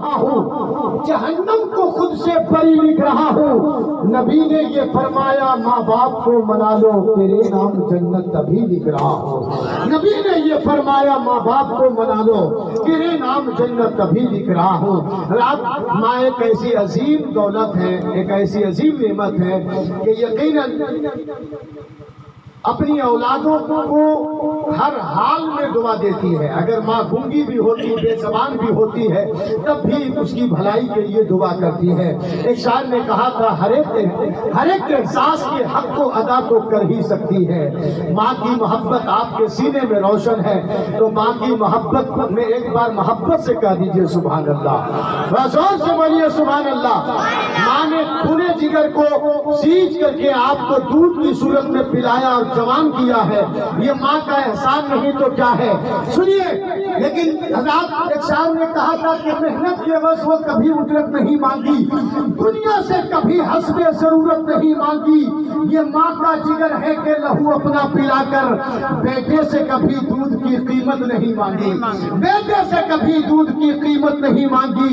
ہوں، جہنم کو خود سے بری لکھ رہا ہوں۔ نبی نے یہ فرمایا ماں باپ کو منا لو، تیرے نام جنت تبھی لکھ رہا ہوں۔ نبی نے یہ فرمایا ماں باپ کو منا لو، تیرے نام جنت تبھی لکھ رہا ہوں۔ ماں ایک ایسی عظیم دولت ہے، ایک ایسی عظیم نعمت ہے کہ یقیناً اپنی اولادوں کو ہر حال میں دعا دیتی ہے۔ اگر ماں گونگی بھی ہوتی، بے زبان بھی ہوتی ہے، تب بھی اس کی بھلائی کے لیے دعا کرتی ہے۔ ایک شاعر نے کہا تھا ہر ایک احساس کے حق کو ادا تو کر ہی سکتی ہے۔ ماں کی محبت آپ کے سینے میں روشن ہے تو ماں کی محبت میں ایک بار محبت سے کہہ دیجئے سبحان اللہ، زور سے بولیے سبحان اللہ۔ ماں نے خون جگر کو سینچ کر کے آپ کو دودھ کی صورت میں پلایا اور جوان کیا ہے، یہ ماں کا احسان نہیں تو کیا ہے؟ سنیے، لیکن حضرات ایک شاعر نے کہا تھا کہ محنت کے عوض وہ کبھی اجرت نہیں مانگی، دنیا سے کبھی حسب ضرورت نہیں مانگی۔ یہ ماں کا جگر ہے کہ لہو اپنا پلا کر بیٹے سے کبھی دودھ کی قیمت نہیں مانگی، بیٹے سے کبھی دودھ کی قیمت نہیں مانگی،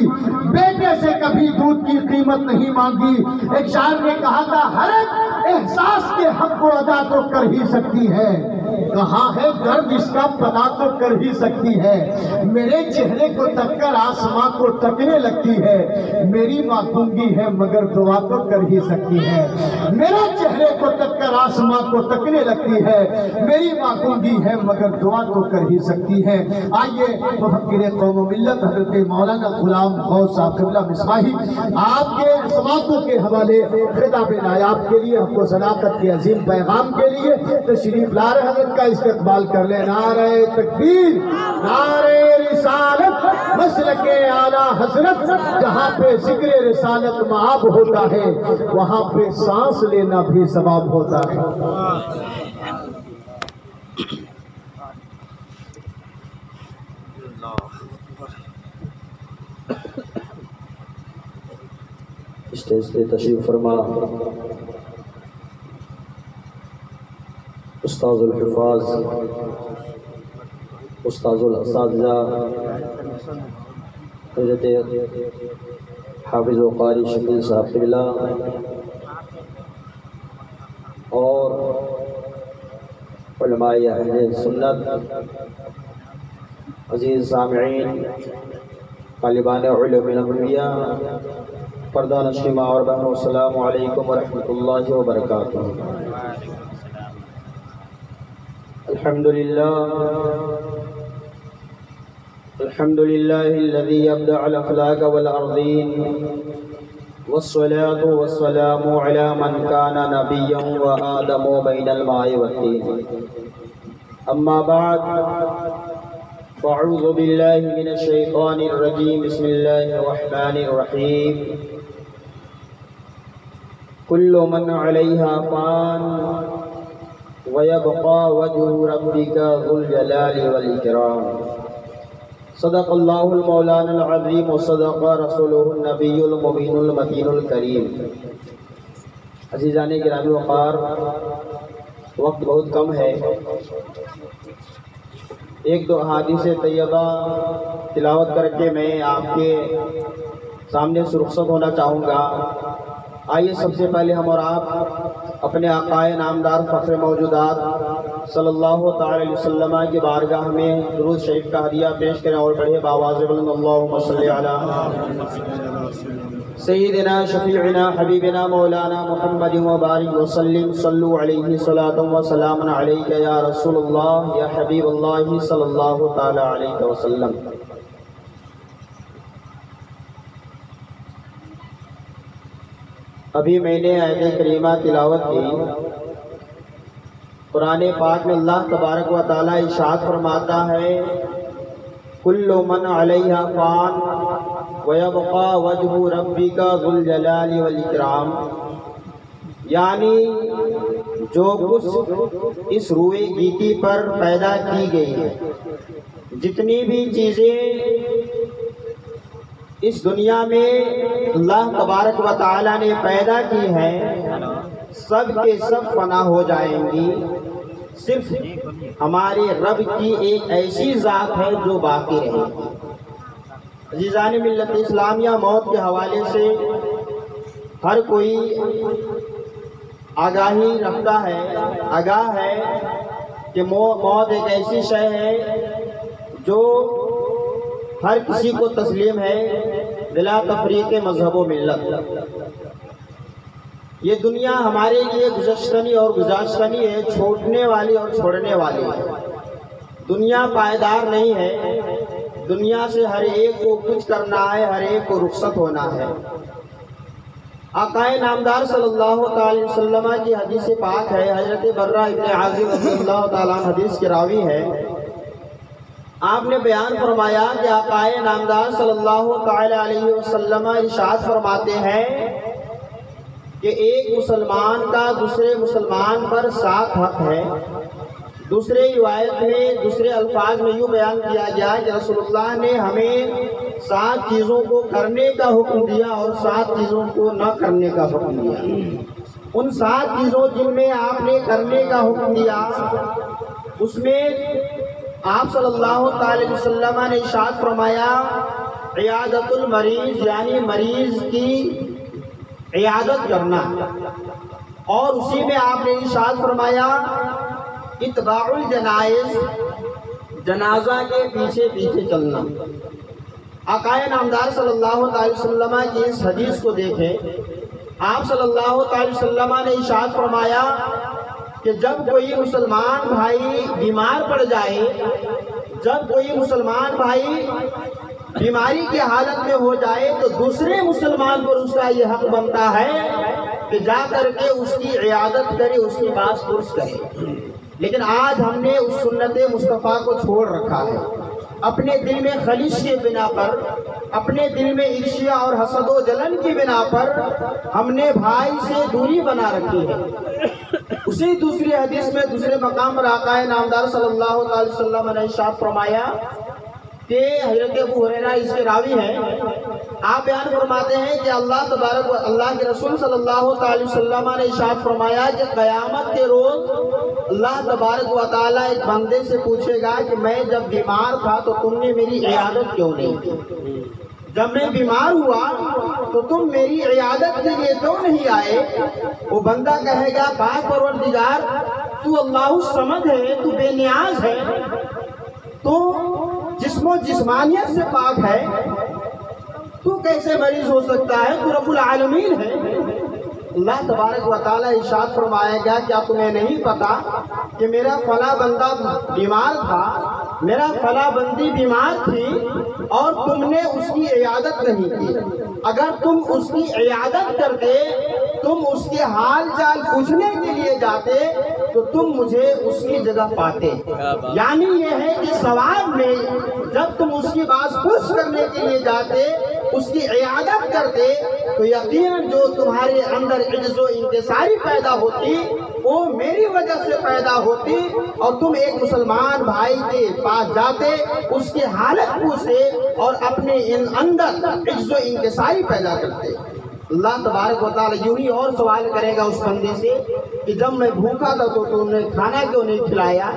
بیٹے سے کبھی دودھ کی قیمت نہیں مانگی۔ ایک شاعر نے کہا تھا ہر ایک احساس کے حق کو ادا تو کر ہی سکتی ہے، کہاں ہے درد اس کا پتا تو کر ہی سکتی ہے۔ میرے چہرے کو تک کر آسماں کو تکنے لگتی ہے، میری ماں گونگی ہے مگر دعا تو کر ہی سکتی ہے۔ میرے چہرے کو تک کر آسماں کو تکنے لگتی ہے، میری ماں گونگی ہے مگر دعا تو کر ہی سکتی ہے۔ آئیے مفکر قوم و ملت حضرت مولانا غلام غوث صاحب قبلہ مصباحی آپ کے سماعتوں کے حوالے خطاب نایاب کے لیے، ہم کو صداقت کے عظیم پیغام کے لیے تشریف لا رہے حضرت کا استقبال کر لیں۔ نعرہ تکبیر، نعرہ رسالت، مسلک اعلیٰ حضرت۔ جہاں پہ ذکر رسالت معاب ہوتا ہے وہاں پہ سانس لینا بھی ثواب ہوتا ہے۔ اسٹیج پہ تشریف فرما استاذ الحفاظ، استاذ الاساتذہ حضرت حافظ و قاری شکیل صاحب قبلہ اور علماء اہل سنت، عزیز سامعین، طالبان علوم نبویہ، پردہ نشین ماں اور بہنوں، السلام علیکم ورحمۃ اللہ وبرکاتہ۔ الحمد لله الذي يبدع الأخلاق والأرضين، والصلاة والسلام على من كان نبيا وآدم بين الماء والطين، أما بعد فأعوذ بالله من الشيطان الرجيم، بسم الله الرحمن الرحيم، كل من عليها فان ويبقى وجه ربك ذو الجلال والإكرام۔ صدق اللہ المولانا العظیم وصدق رسولہ النبی المبین المتین الکریم۔ عزیزان گرامی وقار، وقت بہت کم ہے، ایک دو احادیث طیبہ تلاوت کر کے میں آپ کے سامنے سے رخصت ہونا چاہوں گا۔ آئیے سب سے پہلے ہم اور آپ اپنے آقائے نامدار فخر موجودات صلی اللہ تعالی علیہ وسلم کی بارگاہ میں درود شریف کا ہدیہ پیش کریں اور بڑھے باواز بلند اللہم صلی علی سیدنا شفیعنا حبیبنا مولانا محمد وبارک وسلم، صلو علیہ صلاۃ و سلام علیک یا رسول اللہ یا حبیب اللہ صلی اللہ تعالی علیہ وسلم۔ ابھی میں نے آیت کریمہ تلاوت کی، قرآن پاک میں اللہ تبارک و تعالی ارشاد فرماتا ہے کل من علیہا فان ویبقى وجہ ربک ذو الجلال والاکرام، یعنی جو کچھ اس روئے گیتی پر پیدا کی گئی ہے، جتنی بھی چیزیں اس دنیا میں اللہ تبارک و تعالی نے پیدا کی ہیں، سب کے سب فنا ہو جائیں گی، صرف ہمارے رب کی ایک ایسی ذات ہے جو باقی رہے گی۔ عزیزان ملت اسلامیہ، موت کے حوالے سے ہر کوئی آگاہی رکھتا ہے، آگاہ ہے کہ موت ایک ایسی شے ہے جو ہر کسی کو تسلیم ہے بلا تفریق مذہب و ملت۔ یہ دنیا ہمارے لیے گزشتنی اور گزاشتنی ہے، چھوٹنے والی اور چھوڑنے والی ہے۔ دنیا پائیدار نہیں ہے، دنیا سے ہر ایک کو کچھ کرنا ہے، ہر ایک کو رخصت ہونا ہے۔ آقا نامدار صلی اللہ تعالی وسلم کی حدیث پاک ہے، حضرت برہ ابن عازب رضی اللہ تعالیٰ حدیث کے راوی ہے۔ آپ نے بیان فرمایا کہ آقا نامدار صلی اللہ تعالی علیہ وسلم ارشاد فرماتے ہیں کہ ایک مسلمان کا دوسرے مسلمان پر 7 حق ہے۔ دوسرے روایت میں دوسرے الفاظ میں یوں بیان کیا گیا کہ رسول اللہ نے ہمیں 7 چیزوں کو کرنے کا حکم دیا اور 7 چیزوں کو نہ کرنے کا حکم دیا۔ ان 7 چیزوں جن میں آپ نے کرنے کا حکم دیا، اس میں آپ صلی اللہ تعالی وسلم نے ارشاد فرمایا عیادت المریض، یعنی مریض کی عیادت کرنا، اور اسی میں آپ نے ارشاد فرمایا اتباع الجنائز، جنازہ کے پیچھے پیچھے چلنا۔ آقا نامدار صلی اللہ تعالی وسلم کی اس حدیث کو دیکھیں، آپ صلی اللہ تعالی وسلم نے ارشاد فرمایا کہ جب کوئی مسلمان بھائی بیمار پڑ جائے، جب کوئی مسلمان بھائی بیماری کی حالت میں ہو جائے تو دوسرے مسلمان پر اس کا یہ حق بنتا ہے کہ جا کر کے اس کی عیادت کرے، اس کی باس پرس کرے۔ لیکن آج ہم نے اس سنت مصطفیٰ کو چھوڑ رکھا ہے، اپنے دل میں خلش کی بنا پر، اپنے دل میں عرشیہ اور حسد و جلن کی بنا پر ہم نے بھائی سے دوری بنا رکھی ہے۔ اسی دوسری حدیث میں دوسرے مقام پر آقا نامدار صلی اللہ علیہ وسلم نے ارشاد فرمایا کہ حضرت ابو ہریرہ اس کے راوی ہیں، آپ بیان فرماتے ہیں کہ اللہ کے رسول صلی اللہ تعالی وسلم نے ارشاد فرمایا کہ قیامت کے روز اللہ تبارک و تعالیٰ ایک بندے سے پوچھے گا کہ میں جب بیمار تھا تو تم نے میری عیادت کیوں نہیں کی؟ جب میں بیمار ہوا تو تم میری عیادت کے لیے کیوں نہیں آئے؟ وہ بندہ کہے گا پاک پروردگار، تو اللہ الصمد ہے، تو بے نیاز ہے، تو جسم و جسمانیت سے پاک ہے، تو کیسے مریض ہو سکتا ہے؟ تو رب العالمین ہے۔ اللہ تبارک و تعالیٰ ارشاد فرمائے گا کیا تمہیں نہیں پتا کہ میرا فلاں بندہ بیمار تھا، میرا فلاں بندی بیمار تھی اور تم نے اس کی عیادت نہیں کی؟ اگر تم اس کی عیادت کرتے، تم اس کے حال چال پوچھنے کے لیے جاتے تو تم مجھے اس کی جگہ پاتے۔ یعنی یہ ہے کہ ثواب میں جب تم اس کی باس پرس کرنے کے لیے جاتے، اس کی عیادت کرتے، تو یقیناً جو تمہارے اندر عجز و انکساری پیدا ہوتی وہ میری وجہ سے پیدا ہوتی، اور تم ایک مسلمان بھائی کے پاس جاتے، اس کی حالت پوچھتے اور اپنے اندر عجز و انکساری پیدا کرتے۔ اللہ تبارک و تعالیٰ یوں ہی اور سوال کرے گا اس بندے سے کہ جب میں بھوکا تھا تو تم نے کھانا کیوں نہیں کھلایا؟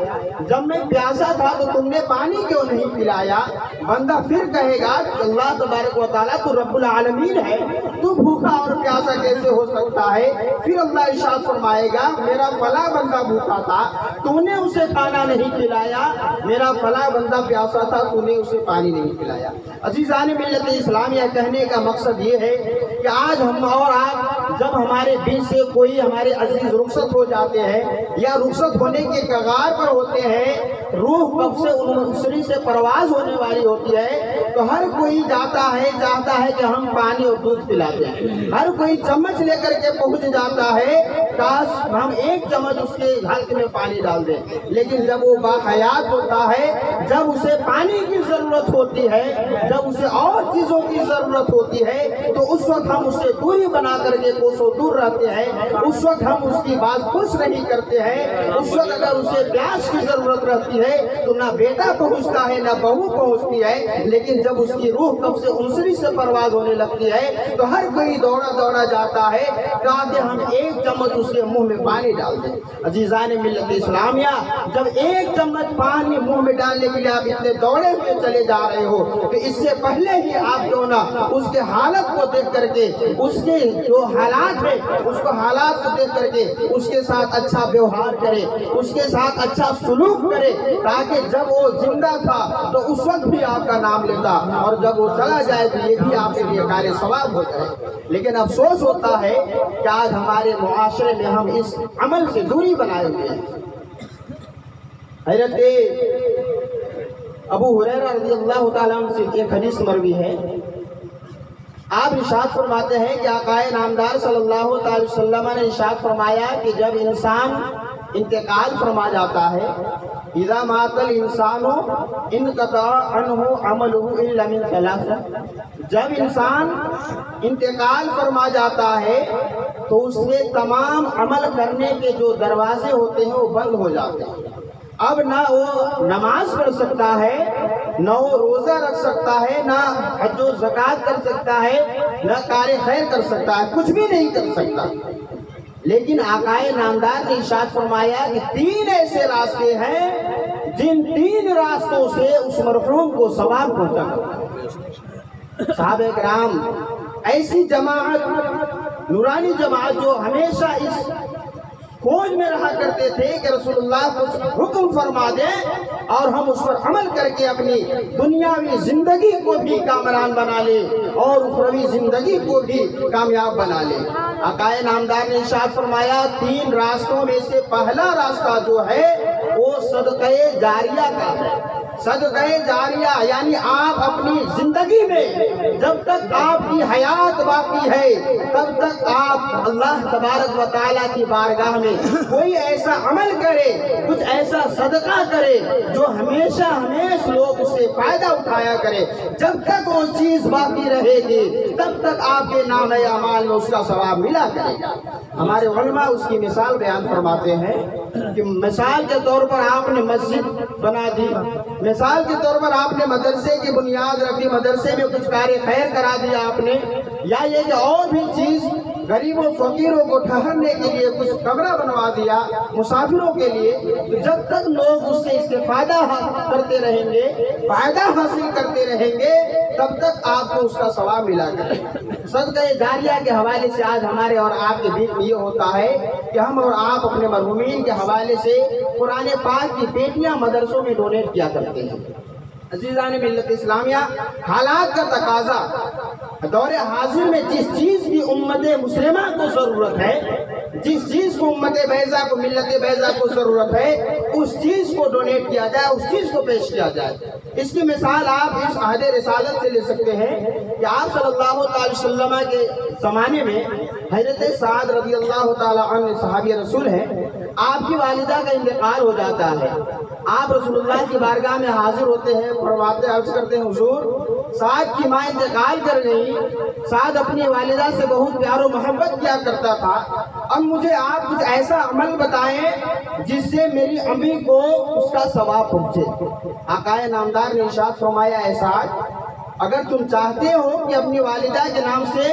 جب میں پیاسا تھا تو تم نے پانی کیوں نہیں پلایا؟ بندہ پھر کہے گا کہ اللہ تبارک و تعالیٰ تو رب العالمین ہے، تو بھوکا اور پیاسا کیسے ہو سکتا ہے؟ پھر اللہ ارشاد فرمائے گا میرا فلاں بندہ بھوکا تھا، تو نے اسے کھانا نہیں کھلایا، میرا فلاں بندہ پیاسا تھا، تو نے اسے پانی نہیں پلایا۔ عزیزان ملت اسلامیہ، کہنے کا مقصد یہ ہے کہ آج ہم اور آپ جب ہمارے بیچ سے کوئی ہمارے عزیز رخصت ہو جاتے ہیں یا رخصت ہونے کے کگار پر ہوتے ہیں، روح کب سے انسری سے پرواز ہونے والی ہوتی ہے، تو ہر کوئی جاتا ہے، چاہتا ہے کہ ہم پانی اور دودھ پلاتے ہیں، ہر کوئی چمچ لے کر کے پہنچ جاتا ہے کاش ہم ایک چمچ اس کے حلق میں پانی ڈال دیں۔ لیکن جب وہ باحیات ہوتا ہے، جب اسے پانی کی ضرورت ہوتی ہے، جب اسے اور چیزوں کی ضرورت ہوتی ہے، تو اس وقت ہم اسے دوری بنا کر کے کوسوں دور رہتے ہیں، اس وقت ہم اس کی بات پوچھ نہیں کرتے ہیں۔ اس وقت اگر اسے پیاس کی ضرورت رہتی ہے تو نہ بیٹا پہنچتا ہے نہ بہو پہنچتی ہے، لیکن جب اس کی روح قبض انصری سے پرواز ہونے لگتی ہے تو ہر کوئی دوڑا دوڑا جاتا ہے تاکہ ہم ایک چمچ اس کے منہ میں پانی ڈال دیں۔ عزیزان ملت اسلامیہ، جب ایک چمچ پانی منہ میں ڈالنے کے لیے آپ اتنے دوڑے ہوئے چلے جا رہے ہو تو اس سے پہلے ہی آپ جو نا اس کے حالت کو دیکھ کر کے، اس کے جو حالات ہیں اس کو حالات کو دیکھ کر کے اس کے ساتھ اچھا ویوہار کرے، اس کے ساتھ اچھا سلوک کرے، تاکہ جب وہ زندہ تھا تو اس وقت بھی آپ کا نام لیتا اور جب وہ چلا جائے تو یہ بھی آپ کے لیے کار ثواب ہو جائے۔ لیکن افسوس ہوتا ہے کہ آج ہمارے معاشرے میں ہم اس عمل سے دوری بنائے ہوئے ہیں۔ حضرت ابو ہریرہ رضی اللہ تعالیٰ عنہ سے ایک حدیث مروی ہے، آپ ارشاد فرماتے ہیں کہ آقا نامدار صلی اللہ تعالی وسلم نے ارشاد فرمایا کہ جب انسان انتقال فرما جاتا ہے، اذا مات الانسان انقطع عنہ عملہ الا من ثلاث، جب انسان انتقال فرما جاتا ہے تو اس کے تمام عمل کرنے کے جو دروازے ہوتے ہیں وہ بند ہو جاتے ہیں۔ اب نہ وہ نماز پڑھ سکتا ہے، نہ وہ روزہ رکھ سکتا ہے، نہ حج و زکوٰۃ کر سکتا ہے، نہ کار خیر کر سکتا ہے، کچھ بھی نہیں کر سکتا۔ لیکن آقا نامدار نے ارشاد فرمایا کہ 3 ایسے راستے ہیں جن 3 راستوں سے اس مرحوم کو ثواب پہنچا۔ صحابہ کرام، ایسی جماعت، نورانی جماعت جو ہمیشہ اس کھوج میں رہا کرتے تھے کہ رسول اللہ کچھ حکم فرما دیں اور ہم اس پر عمل کر کے اپنی دنیاوی زندگی کو بھی کامران بنا لیں اور اخروی زندگی کو بھی کامیاب بنا لیں۔ آقا نامدار نے ارشاد فرمایا 3 راستوں میں سے پہلا راستہ جو ہے وہ صدقہ جاریہ کا ہے۔ صدقہ جاریہ یعنی آپ اپنی زندگی میں جب تک آپ کی حیات باقی ہے تب تک آپ اللہ تبارک و تعالیٰ کی بارگاہ میں کوئی ایسا عمل کرے، کچھ ایسا صدقہ کرے جو ہمیشہ لوگ اس سے فائدہ اٹھایا کرے۔ جب تک وہ چیز باقی رہے گی تب تک آپ کے نام اعمال میں اس کا ثواب ملا کرے گا۔ ہمارے علماء اس کی مثال بیان فرماتے ہیں کہ مثال کے طور پر آپ نے مسجد بنا دی، مثال کے طور پر آپ نے مدرسے کی بنیاد رکھی، مدرسے میں کچھ کار خیر کرا دیا آپ نے، یا یہ کہ اور بھی چیز غریبوں فقیروں کو ٹھہرنے کے لیے کچھ کمرہ بنوا دیا مسافروں کے لیے، تو جب تک لوگ اس سے استفادہ کرتے رہیں گے، فائدہ حاصل کرتے رہیں گے، تب تک آپ کو اس کا ثواب ملا کرے۔ صدقہ جاریہ کے حوالے سے آج ہمارے اور آپ کے بیچ میں یہ ہوتا ہے کہ ہم اور آپ اپنے مرحومین کے حوالے سے قرآن پاک کی پیٹیاں مدرسوں میں ڈونیٹ کیا کرتے ہیں۔ عزیزان ملت اسلامیہ، حالات کا تقاضا، دور حاضر میں جس چیز کی امت مسلمہ کو ضرورت ہے، جس چیز کو امت بیضا کو، ملت بیضا کو ضرورت ہے، اس چیز کو ڈونیٹ کیا جائے، اس چیز کو پیش کیا جائے۔ اس کی مثال آپ اس عہد رسالت سے لے سکتے ہیں کہ آپ صلی اللہ علیہ وسلم کے زمانے میں حضرت سعد رضی اللہ تعالی عنہ صحابی رسول ہیں، آپ کی والدہ کا انتقال ہو جاتا ہے۔ آپ رسول اللہ کی بارگاہ میں حاضر ہوتے ہیں، فرماتے عرض کرتے ہیں حضور سعد کی ماں انتقال کر گئی، سعد اپنی والدہ سے بہت پیار و محبت کیا کرتا تھا، اب مجھے آپ کچھ ایسا عمل بتائیں جس سے میری امی کو اس کا ثواب پہنچے۔ آقا نامدار نے ارشاد فرمایا اے سعد، اگر تم چاہتے ہو کہ اپنی والدہ کے نام سے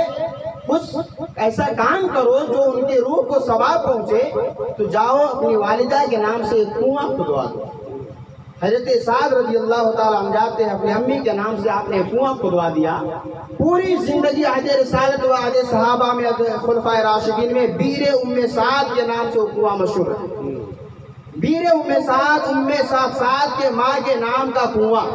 کچھ ایسا کام کرو جو ان کی روح کو ثواب پہنچے تو جاؤ اپنی والدہ کے نام سے ایک کنواں کھدوا دو۔ حضرت سعد رضی اللہ تعالیٰ عنہ جاتے ہیں، اپنی امی کے نام سے آپ نے کنواں کھدوا دیا۔ پوری زندگی عہد رسالت و عہد صحابہ میں، خلفائے راشدین میں بیر ام سعد کے نام سے وہ کنواں مشہور ہے۔ بیر ام سعد کے ماں کے نام کا کنواں،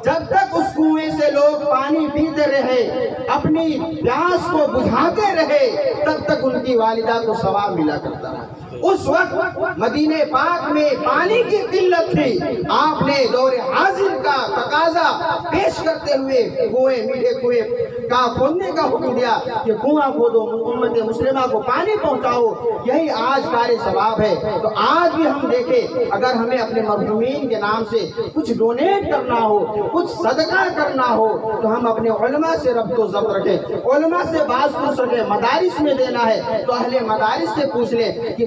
جب تک اس کنویں سے لوگ پانی پیتے رہے، اپنی پیاس کو بجھاتے رہے، تب تک ان کی والدہ کو ثواب ملا کرتا ہے۔ اس وقت مدینہ پاک میں پانی کی قلت تھی، آپ نے دور حاضر کا تقاضا پیش کرتے ہوئے کنویں، میٹھے کنویں کا کھودنے کا حکم دیا کہ کنواں کھودو، امت مسلمہ کو پانی پہنچاؤ، یہی آج کار ثواب ہے۔ تو آج بھی ہم دیکھیں، اگر ہمیں اپنے مرحومین کے نام سے کچھ ڈونیٹ کرنا ہو، کچھ صدقہ کرنا ہو، تو ہم اپنے علماء سے ربط و ضبط رکھیں، علماء سے بات پوچھ سکیں۔ مدارس میں دینا ہے تو اہل مدارس سے پوچھ لیں کہ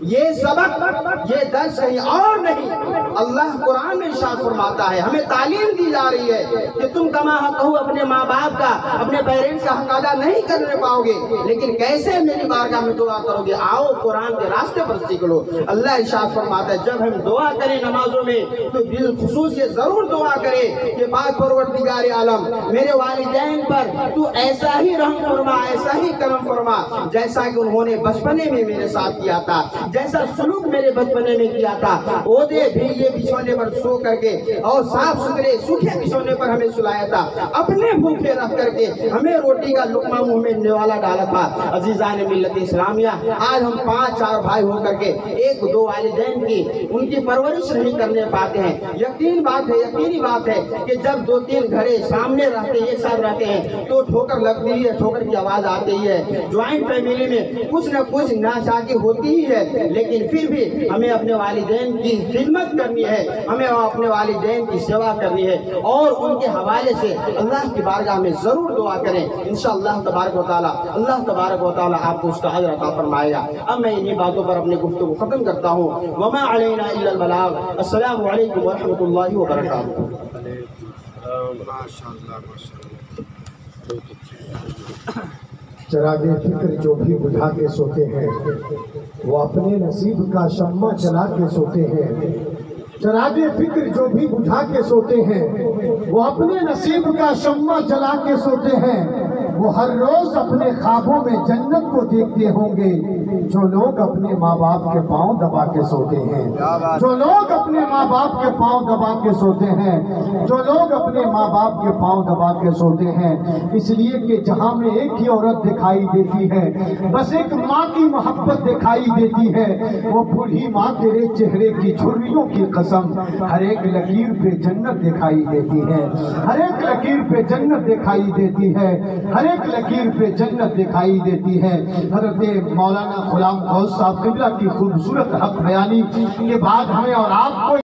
یہ سبق، یہ درس کہیں اور نہیں، اللہ قرآن میں ارشاد فرماتا ہے، ہمیں تعلیم دی جا رہی ہے کہ تم کما حق ہو اپنے ماں باپ کا، اپنے پیرنٹس کا حق ادا نہیں کرنے پاؤ گے، لیکن کیسے میری بارگاہ میں دعا کرو گے؟ آؤ قرآن کے راستے پر سیکھ لو۔ اللہ ارشاد فرماتا ہے جب ہم دعا کریں نمازوں میں تو بالخصوص یہ ضرور دعا کریں کہ پاک پروردگار عالم میرے والدین پر تو ایسا ہی رحم فرما، ایسا ہی کرم فرما جیسا کہ انہوں نے بچپنے میں میرے ساتھ کیا تھا، جیسا سلوک میرے بچپنے میں کیا تھا۔ عہدے بھیجے بچھونے پر سو کر کے اور صاف ستھرے سوکھے بچھونے پر ہمیں سلایا تھا، اپنے بھوکے رکھ کر کے ہمیں روٹی کا لقمہ منہ میں نوالا ڈالا تھا۔ عزیزان ملت اسلامیہ، آج ہم 5-4 بھائی ہو کر کے ایک دو والدین کی ان کی پرورش نہیں کرنے پاتے ہیں۔ یقینی بات ہے کہ جب 2-3 گھرے سامنے رہتے ایک ساتھ رہتے ہیں تو ٹھوکر لگتی ہے، ٹھوکر کی آواز آتی ہے۔ جوائنٹ فیملی میں کچھ نہ کچھ ناچاکی ہوتی ہی ہے، لیکن پھر بھی ہمیں اپنے والدین کی خدمت کرنی ہے، ہمیں اپنے والدین کی سیوا کرنی ہے اور ان کے حوالے سے اللہ کی بارگاہ میں ضرور دعا کریں۔ انشاءاللہ تبارک و تعالی اللہ تبارک و تعالی آپ کو اس کا اجر عطا فرمائے گا۔ اب میں انہی باتوں پر اپنے گفتگو ختم کرتا ہوں۔ وما علینا الا البلاغ۔ السلام علیکم ورحمۃ اللہ وبرکاتہ۔ چراغ فکر جو بھی بجھا کے سوتے ہیں وہ اپنے نصیب کا شمع جلا کے سوتے ہیں۔ چراغ فکر جو بھی بجھا کے سوتے ہیں وہ اپنے نصیب کا شمع جلا کے سوتے ہیں۔ وہ ہر روز اپنے خوابوں میں جنت کو دیکھتے ہوں گے جو لوگ اپنے ماں باپ کے پاؤں دبا کے سوتے ہیں، جو لوگ اپنے ماں باپ کے پاؤں دبا کے سوتے ہیں، جو لوگ اپنے ماں باپ کے پاؤں دبا کے سوتے ہیں۔ اس لیے کہ جہاں میں ایک ہی عورت دکھائی دیتی ہے، بس ایک ماں کی محبت دکھائی دیتی ہے، وہ بوڑھی ماں تیرے چہرے کی جھریوں کی قسم ہر ایک لکیر پہ جنت دکھائی دیتی ہے، ہر ایک لکیر پہ جنت دکھائی دیتی ہے، ہر ایک لکیر پہ جنت دکھائی دیتی ہے۔ حضرت مولانا غلام غوث صاحب قبلہ کی خوبصورت حق بیانی کے بعد ہمیں اور آپ کو